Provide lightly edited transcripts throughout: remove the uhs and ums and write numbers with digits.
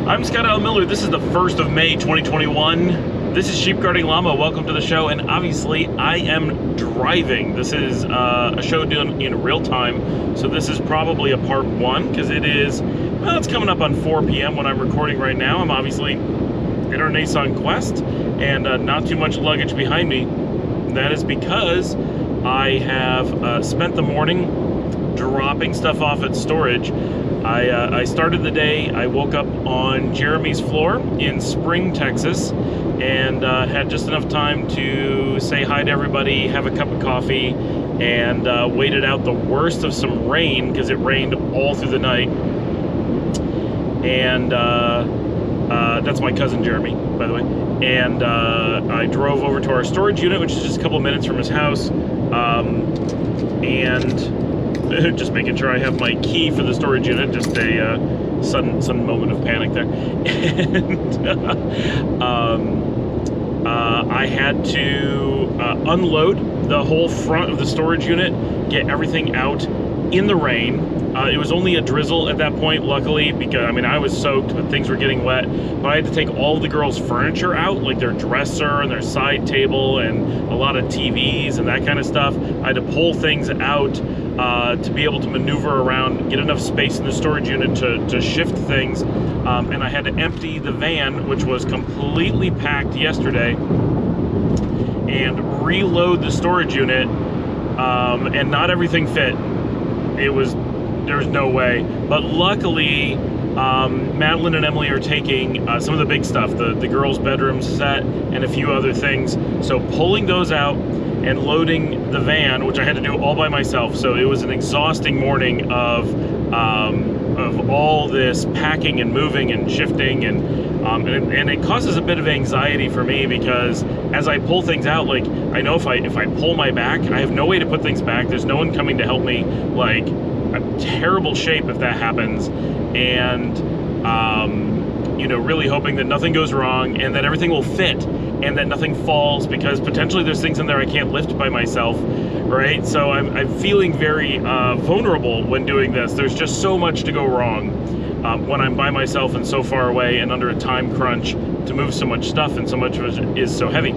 I'm Scott Al Miller. This is the 1st of May, 2021. This is Sheep Guarding Llama. Welcome to the show. And obviously, I am driving. This is a show done in real time. So this is probably a part one because it is, well, it's coming up on 4 p.m. when I'm recording right now. I'm obviously in our Nissan Quest and not too much luggage behind me. That is because I have spent the morning dropping stuff off at storage. I started the day, I woke up on Jeremy's floor in Spring, Texas, and had just enough time to say hi to everybody, have a cup of coffee, and waited out the worst of some rain, because it rained all through the night. And that's my cousin Jeremy, by the way. And I drove over to our storage unit, which is just a couple minutes from his house, and just making sure I have my key for the storage unit. Just a sudden moment of panic there. And I had to unload the whole front of the storage unit, get everything out in the rain. It was only a drizzle at that point, luckily, because I mean I was soaked, but things were getting wet. But I had to take all the girls' furniture out, like their dresser and their side table and a lot of TVs and that kind of stuff. I had to pull things out to be able to maneuver around, get enough space in the storage unit to shift things. And I had to empty the van, which was completely packed yesterday, and reload the storage unit, and not everything fit. There was no way, but luckily Madeline and Emily are taking some of the big stuff, the girls' bedroom set and a few other things. So pulling those out and loading the van, which I had to do all by myself. So it was an exhausting morning of all this packing and moving and shifting, and it causes a bit of anxiety for me, because as I pull things out, like I know if I pull my back, I have no way to put things back. There's no one coming to help me. Like, I'm terrible shape if that happens, and you know, really hoping that nothing goes wrong and that everything will fit and that nothing falls, because potentially there's things in there I can't lift by myself, right? So I'm feeling very vulnerable when doing this. There's just so much to go wrong when I'm by myself and so far away and under a time crunch to move so much stuff, and so much of it is so heavy.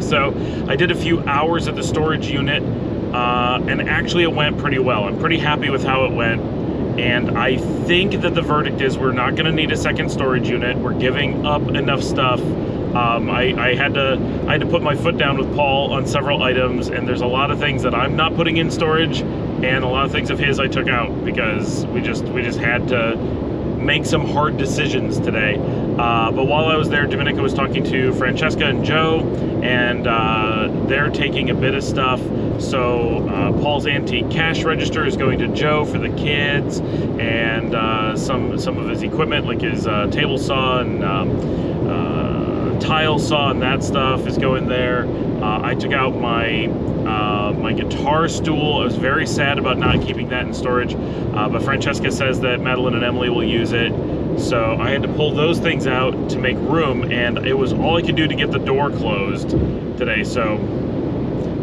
So I did a few hours at the storage unit, and actually it went pretty well. I'm pretty happy with how it went. And I think that the verdict is we're not going to need a second storage unit. We're giving up enough stuff. I had to put my foot down with Paul on several items, and there's a lot of things that I'm not putting in storage, and a lot of things of his I took out, because we just had to make some hard decisions today. But while I was there, Dominica was talking to Francesca and Joe, and they're taking a bit of stuff. So Paul's antique cash register is going to Joe for the kids, and some of his equipment, like his table saw and tile saw and that stuff, is going there. I took out my guitar stool. I was very sad about not keeping that in storage, but Francesca says that Madeline and Emily will use it. So I had to pull those things out to make room, and it was all I could do to get the door closed today. So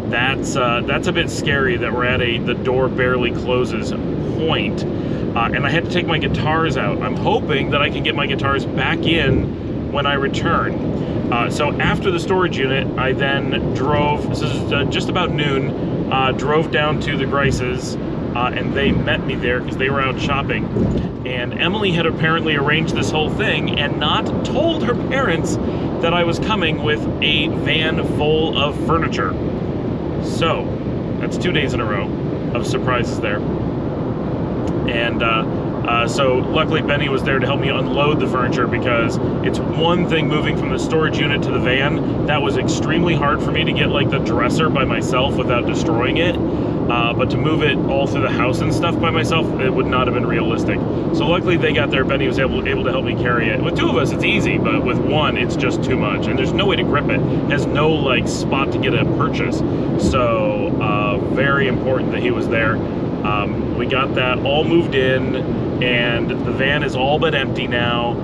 that's a bit scary that we're at the door barely closes point. And I had to take my guitars out. I'm hoping that I can get my guitars back in when I return. So after the storage unit, I then drove, this is just about noon, drove down to the Grice's, and they met me there because they were out shopping. And Emily had apparently arranged this whole thing and not told her parents that I was coming with a van full of furniture. So that's 2 days in a row of surprises there. And so luckily Benny was there to help me unload the furniture, because it's one thing moving from the storage unit to the van. That was extremely hard for me to get like the dresser by myself without destroying it. But to move it all through the house and stuff by myself, it would not have been realistic. So luckily they got there. Benny was able to help me carry it. With two of us, it's easy, but with one, it's just too much. And there's no way to grip it. It has no like spot to get a purchase. So very important that he was there. We got that all moved in, and the van is all but empty now.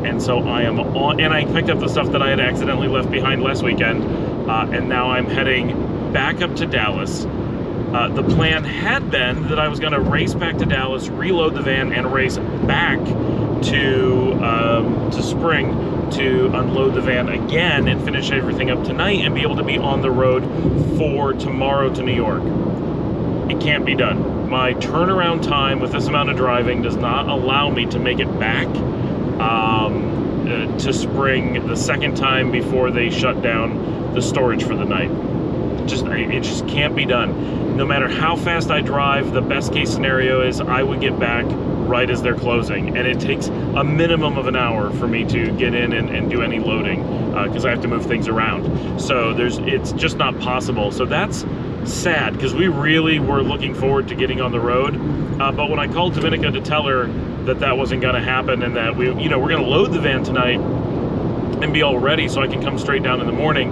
And so I am on, and I picked up the stuff that I had accidentally left behind last weekend. And now I'm heading back up to Dallas. The plan had been that I was going to race back to Dallas, reload the van, and race back to Spring to unload the van again and finish everything up tonight and be able to be on the road for tomorrow to New York. It can't be done. My turnaround time with this amount of driving does not allow me to make it back to Spring the second time before they shut down the storage for the night. It just can't be done. No matter how fast I drive, the best case scenario is I would get back right as they're closing, and it takes a minimum of an hour for me to get in and do any loading because I have to move things around. So it's just not possible. So that's sad because we really were looking forward to getting on the road. But when I called Dominica to tell her that wasn't going to happen and that we're going to load the van tonight and be all ready so I can come straight down in the morning,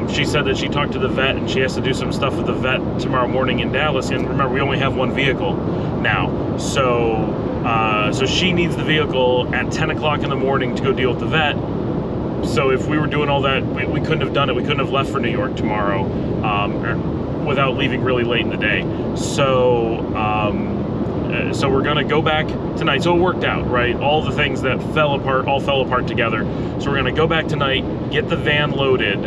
she said that she talked to the vet and she has to do some stuff with the vet tomorrow morning in Dallas. And remember, we only have one vehicle now, so she needs the vehicle at 10 o'clock in the morning to go deal with the vet. So if we were doing all that, we couldn't have done it. We couldn't have left for New York tomorrow without leaving really late in the day. So we're gonna go back tonight. So it worked out, right? All the things that fell apart together. So we're gonna go back tonight, get the van loaded.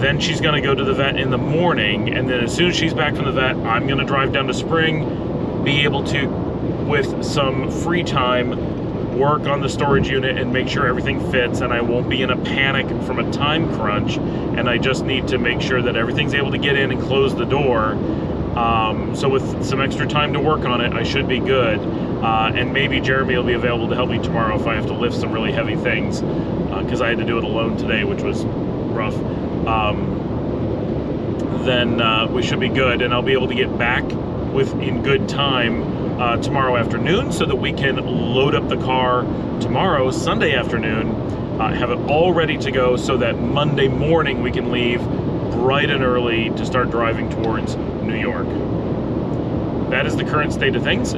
Then she's gonna go to the vet in the morning, and then as soon as she's back from the vet, I'm gonna drive down to Spring, be able to, with some free time, work on the storage unit and make sure everything fits, and I won't be in a panic from a time crunch, and I just need to make sure that everything's able to get in and close the door. So with some extra time to work on it, I should be good. And maybe Jeremy will be available to help me tomorrow if I have to lift some really heavy things, because I had to do it alone today, which was rough. Then we should be good, and I'll be able to get back in good time tomorrow afternoon so that we can load up the car tomorrow, Sunday afternoon, have it all ready to go so that Monday morning we can leave bright and early to start driving towards New York. That is the current state of things.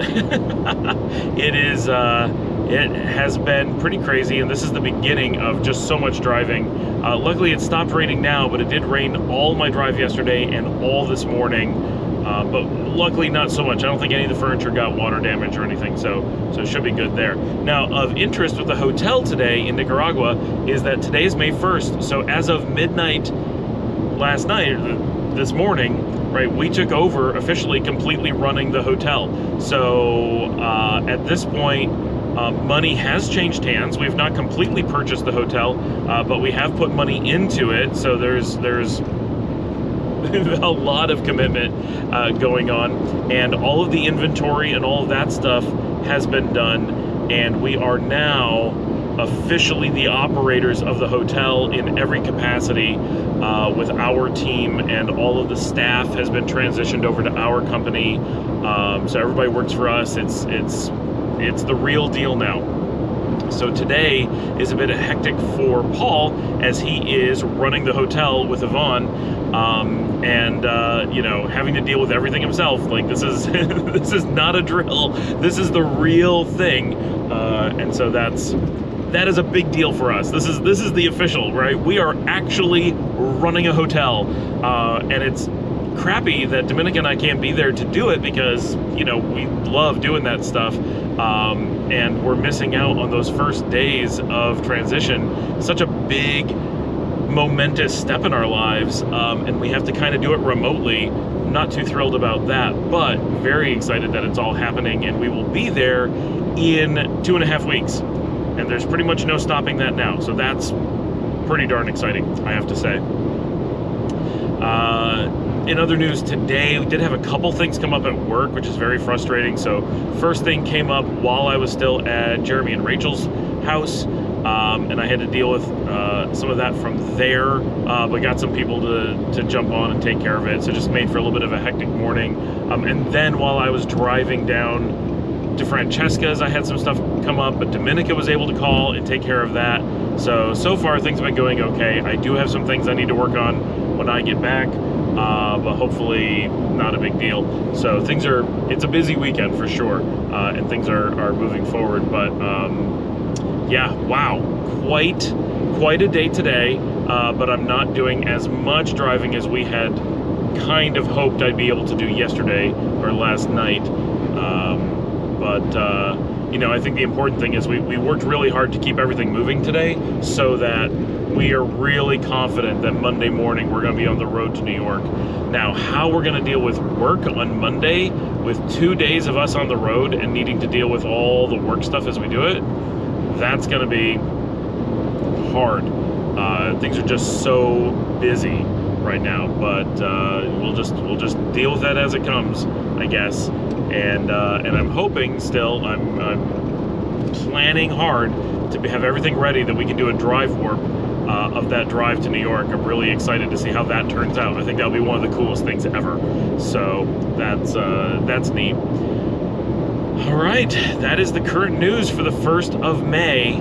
It has been pretty crazy, and this is the beginning of just so much driving. Luckily it stopped raining now, but it did rain all my drive yesterday and all this morning. But luckily not so much. I don't think any of the furniture got water damage or anything, so it should be good there. Now, of interest with the hotel today in Nicaragua is that today is May 1st, so as of midnight last night, this morning, right, we took over officially completely running the hotel. So at this point, money has changed hands. We've not completely purchased the hotel, but we have put money into it, so there's a lot of commitment going on, and all of the inventory and all of that stuff has been done, and we are now officially the operators of the hotel in every capacity with our team, and all of the staff has been transitioned over to our company. So everybody works for us. It's the real deal now. So today is a bit hectic for Paul as he is running the hotel with Yvonne, and having to deal with everything himself. Like, this is this is not a drill. This is the real thing, and so that is a big deal for us. This is the official, right? We are actually running a hotel, and it's crappy that Dominica and I can't be there to do it because, we love doing that stuff, and we're missing out on those first days of transition. Such a big, momentous step in our lives, and we have to kind of do it remotely. Not too thrilled about that, but very excited that it's all happening, and we will be there in 2.5 weeks. And there's pretty much no stopping that now. So that's pretty darn exciting, I have to say. In other news today, we did have a couple things come up at work, which is very frustrating. So first thing came up while I was still at Jeremy and Rachel's house, and I had to deal with some of that from there, but got some people to jump on and take care of it. So it just made for a little bit of a hectic morning. And then while I was driving down to Francesca's, I had some stuff come up, but Dominica was able to call and take care of that. So far things have been going okay. I do have some things I need to work on when I get back, but hopefully not a big deal. So it's a busy weekend for sure, and things are moving forward, but yeah, wow, quite a day today, but I'm not doing as much driving as we had kind of hoped I'd be able to do yesterday or last night. But I think the important thing is we worked really hard to keep everything moving today so that we are really confident that Monday morning we're going to be on the road to New York. Now, how we're going to deal with work on Monday with 2 days of us on the road and needing to deal with all the work stuff as we do it, that's going to be hard. Things are just so busy right now, but we'll just deal with that as it comes, I guess. And I'm hoping still, I'm planning hard to have everything ready that we can do a drive warp of that drive to New York. I'm really excited to see how that turns out. I think that'll be one of the coolest things ever. So that's neat. All right, that is the current news for the 1st of May.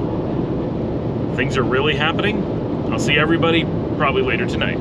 Things are really happening. I'll see everybody probably later tonight.